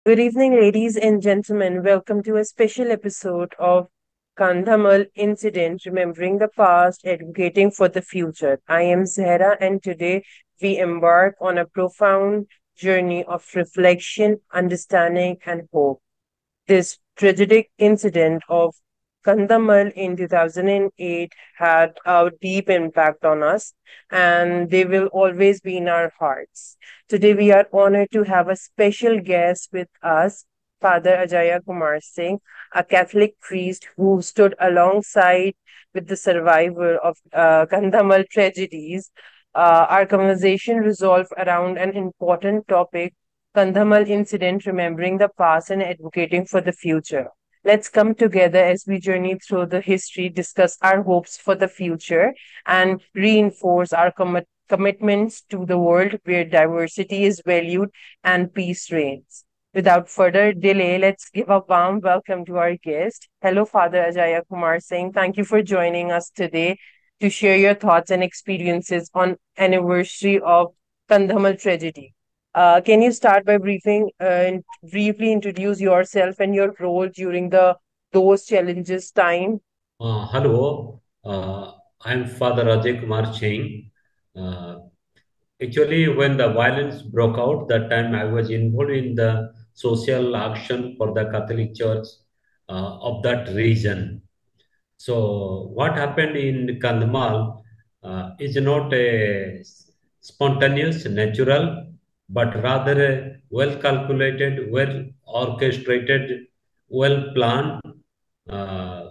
Good evening, ladies and gentlemen. Welcome to a special episode of Kandhamal Incident, Remembering the Past, Advocating for the Future. I am Zehra, and today we embark on a profound journey of reflection, understanding, and hope. This tragic incident of Kandhamal in 2008 had a deep impact on us, and they will always be in our hearts. Today, we are honored to have a special guest with us, Father Ajaya Kumar Singh, a Catholic priest who stood alongside with the survivor of Kandhamal tragedies. Our conversation resolved around an important topic, Kandhamal incident, remembering the past and advocating for the future. Let's come together as we journey through the history, discuss our hopes for the future, and reinforce our commitments to the world where diversity is valued and peace reigns. Without further delay, let's give a warm welcome to our guest. Hello, Father Ajaya Kumar Singh. Thank you for joining us today to share your thoughts and experiences on anniversary of Kandhamal tragedy. Can you start by and briefly introduce yourself and your role during the those challenges time? Hello, I'm Father Ajay Kumar Singh. Uh, Actually, when the violence broke out, that time I was involved in the social action for the Catholic Church of that region. So, what happened in Kandhamal is not a spontaneous, natural, but rather a well calculated, well orchestrated, well planned uh,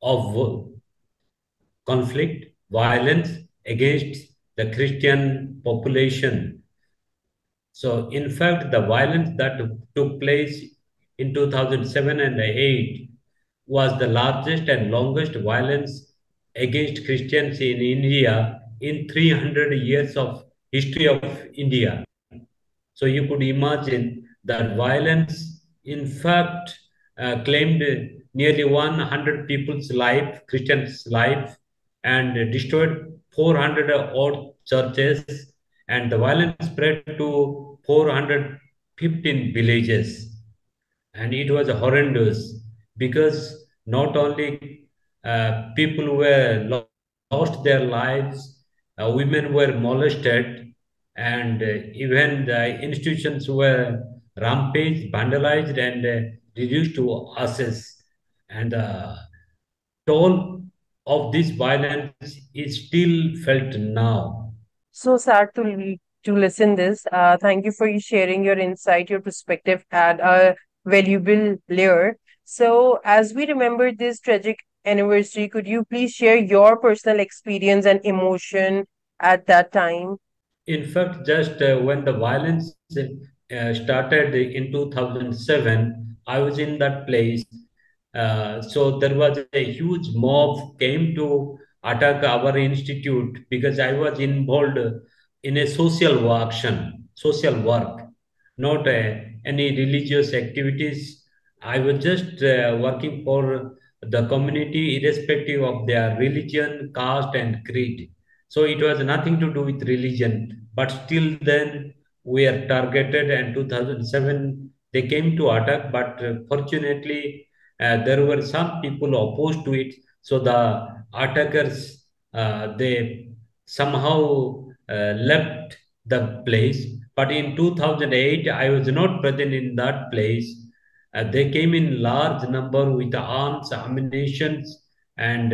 of conflict, violence against the Christian population. So, in fact, the violence that took place in 2007 and 8 was the largest and longest violence against Christians in India in 300 years of history of India. So you could imagine that violence, in fact, claimed nearly 100 people's life, Christians' life, and destroyed 400 odd churches, and the violence spread to 415 villages, and it was horrendous because not only people were lost their lives, women were molested, and even the institutions were rampaged, vandalized, and reduced to ashes. And the toll of this violence is still felt now. So sad to listen this. Thank you for sharing your insight, your perspective, add a valuable layer. So as we remember this tragic anniversary, could you please share your personal experience and emotion at that time? In fact, just when the violence started in 2007, I was in that place. So there was a huge mob came to attack our institute because I was involved in a action, social work, not any religious activities. I was just working for the community, irrespective of their religion, caste, and creed. So it was nothing to do with religion, but still then we are targeted. And 2007 they came to attack, but fortunately there were some people opposed to it. So the attackers they somehow left the place. But in 2008 I was not present in that place. They came in large number with arms, ammunition, and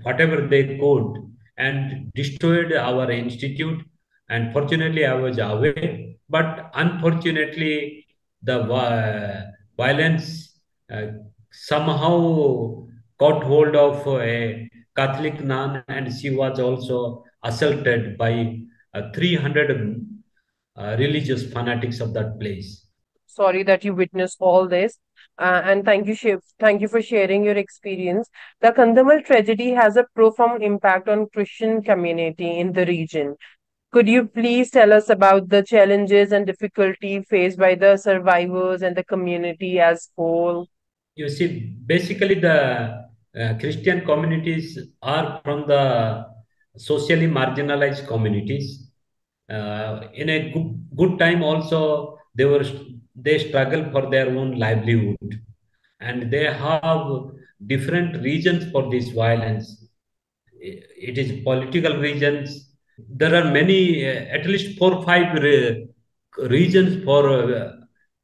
whatever they could, and destroyed our institute. And fortunately, I was away, but unfortunately, the violence uh, somehow got hold of a Catholic nun, and she was also assaulted by 300 religious fanatics of that place. Sorry that you witnessed all this. And thank you for sharing your experience. The Kandhamal tragedy has a profound impact on Christian community in the region. Could you please tell us about the challenges and difficulty faced by the survivors and the community as whole? You see, basically, the Christian communities are from the socially marginalized communities. In a good time, also, they were. they struggle for their own livelihood, and they have different reasons for this violence. It is political reasons. There are many, at least 4 or 5 reasons for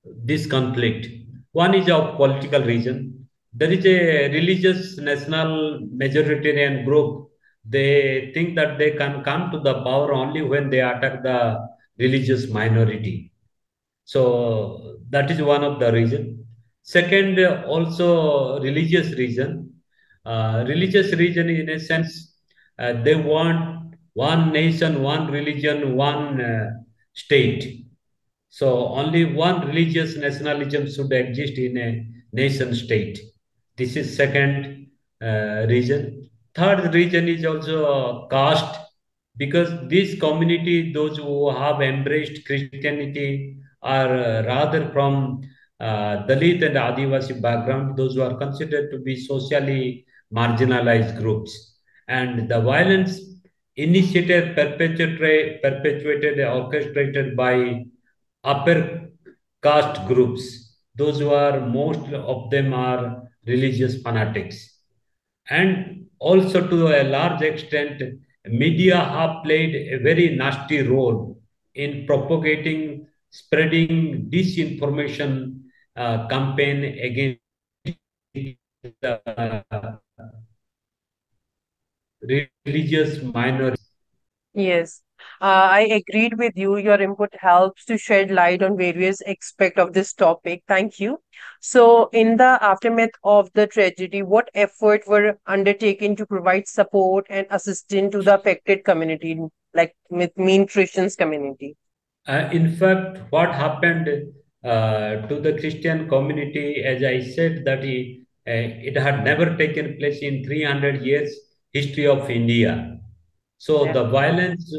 this conflict. One is of political reason. There is a religious national majoritarian group. They think that they can come to the power only when they attack the religious minority. So that is one of the reason. Second, also religious reason. Religious reason, in a sense, they want one nation, one religion, one state. So only one religious nationalism should exist in a nation state. This is second reason. Third reason is also caste, because this community, those who have embraced Christianity, are rather from Dalit and Adivasi background, those who are considered to be socially marginalized groups. And the violence initiated, perpetuated, orchestrated by upper caste groups. Those who are, most of them are religious fanatics. And also, to a large extent, media have played a very nasty role in propagating, spreading disinformation campaign against the religious minorities. Yes, I agreed with you. Your input helps to shed light on various aspects of this topic. Thank you. So, in the aftermath of the tragedy, what efforts were undertaken to provide support and assistance to the affected community, like with mean Christians community? In fact, what happened to the Christian community, as I said, that it had never taken place in 300 years history of India. So Yeah. the violence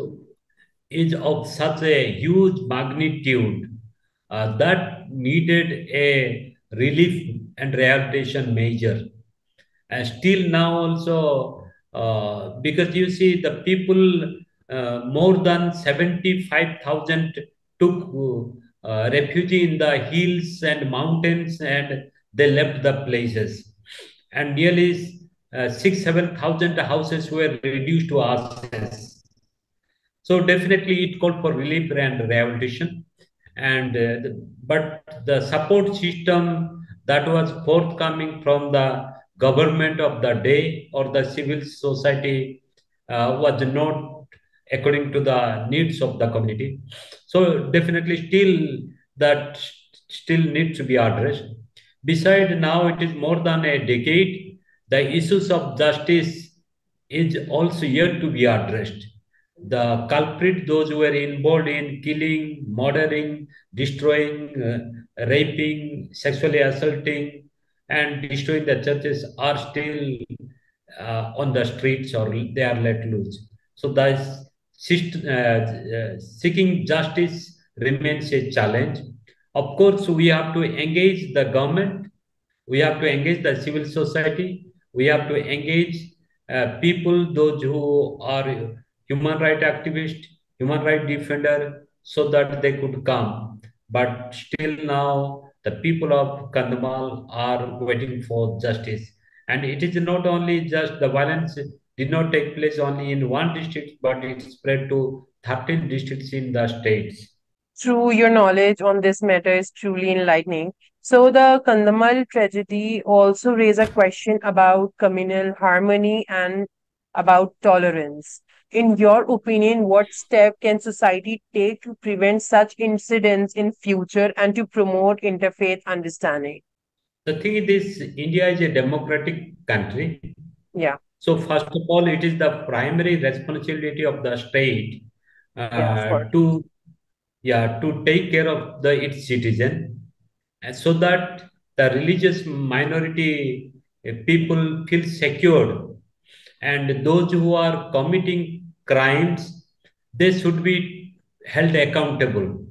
is of such a huge magnitude that needed a relief and rehabilitation measure. And still now also, because you see the people, more than 75,000 took refuge in the hills and mountains, and they left the places, and nearly 6 7,000 houses were reduced to ashes. So definitely it called for relief and rehabilitation. And but the support system that was forthcoming from the government of the day or the civil society was not according to the needs of the community. So definitely still that still needs to be addressed. Besides, now it is more than a decade, the issues of justice is also yet to be addressed. The culprit, those who were involved in killing, murdering, destroying, raping, sexually assaulting, and destroying the churches, are still on the streets, or they are let loose. So, thus, seeking justice remains a challenge. Of course, we have to engage the government, we have to engage the civil society, we have to engage people, those who are human right activists, human right defender, so that they could come. But still now, the people of Kandhamal are waiting for justice. And it is not only just the violence did not take place only in one district, but it spread to 13 districts in the states. True, your knowledge on this matter is truly enlightening. So, the Kandhamal tragedy also raised a question about communal harmony and about tolerance. In your opinion, what step can society take to prevent such incidents in future and to promote interfaith understanding? The thing is this: India is a democratic country. Yeah, So first of all, it is the primary responsibility of the state yeah, of course. to, yeah, to take care of the its citizen, and so that the religious minority people feel secured, and those who are committing crimes, they should be held accountable.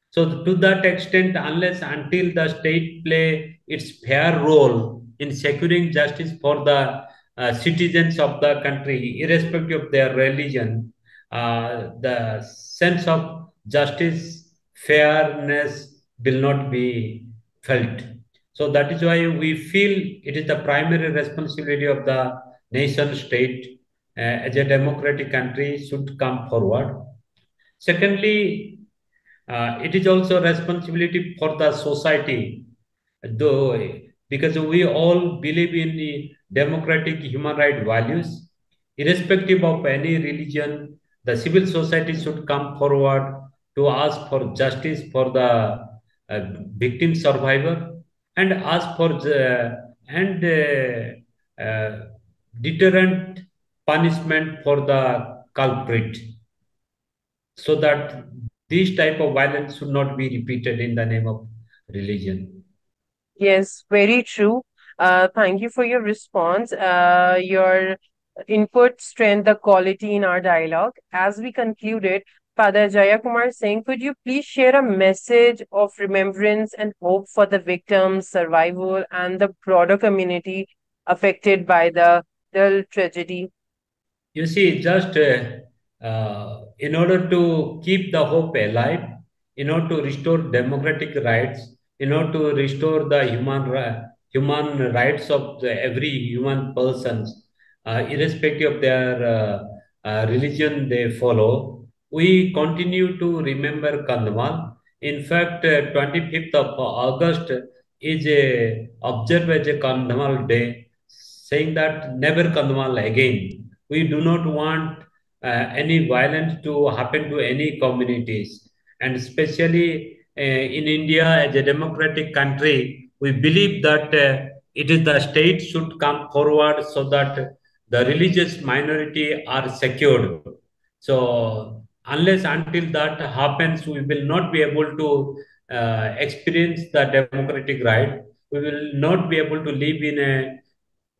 So to that extent, unless until the state play its fair role in securing justice for the citizens of the country, irrespective of their religion, the sense of justice, fairness, will not be felt. So that is why we feel it is the primary responsibility of the nation state as a democratic country should come forward. Secondly, it is also responsibility for the society, though, because we all believe in the democratic human right values, irrespective of any religion, the civil society should come forward to ask for justice for the victim survivor and ask for the and deterrent punishment for the culprit, so that this type of violence should not be repeated in the name of religion. Yes, very true. Thank you for your response. Your input strengthened the quality in our dialogue. As we concluded, Father Jaya Kumar Singh, could you please share a message of remembrance and hope for the victims, survival, and the broader community affected by the tragedy? You see, just in order to keep the hope alive, in order to restore democratic rights, in order to restore the human rights of every human persons, irrespective of their religion they follow, we continue to remember Kandhamal. In fact, 25th of August is a observed as a Kandhamal day, saying that never Kandhamal again. We do not want any violence to happen to any communities. And especially in India, as a democratic country, we believe that it is the state should come forward so that the religious minority are secured. So unless until that happens, we will not be able to experience the democratic right. We will not be able to live in a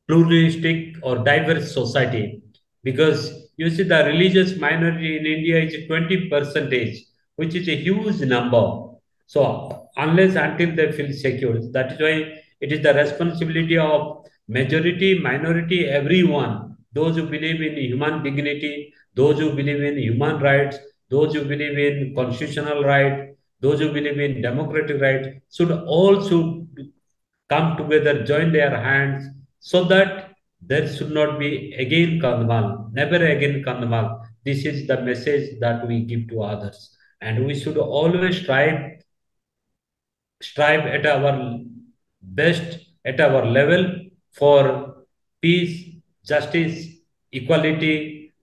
pluralistic or diverse society, because you see the religious minority in India is 20 percentage, which is a huge number. So unless until they feel secure, that is why it is the responsibility of majority, minority, everyone, those who believe in human dignity, those who believe in human rights, those who believe in constitutional right, those who believe in democratic right, should also come together, join their hands, so that there should not be again Kandhamal, never again Kandhamal. This is the message that we give to others. And we should always strive at our best, at our level, for peace, justice, equality,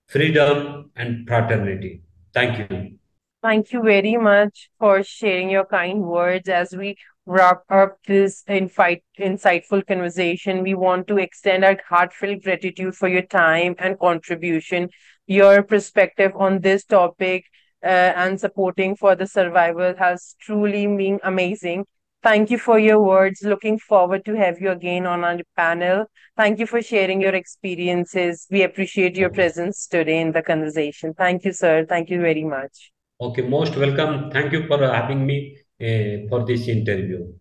freedom, and fraternity. Thank you. Thank you very much for sharing your kind words as we wrap up this insightful conversation. We want to extend our heartfelt gratitude for your time and contribution. Your perspective on this topic and supporting for the survival has truly been amazing. Thank you for your words. Looking forward to have you again on our panel. Thank you for sharing your experiences. We appreciate your Okay. presence today in the conversation. Thank you, sir. Thank you very much. Okay, most welcome. Thank you for having me for this interview.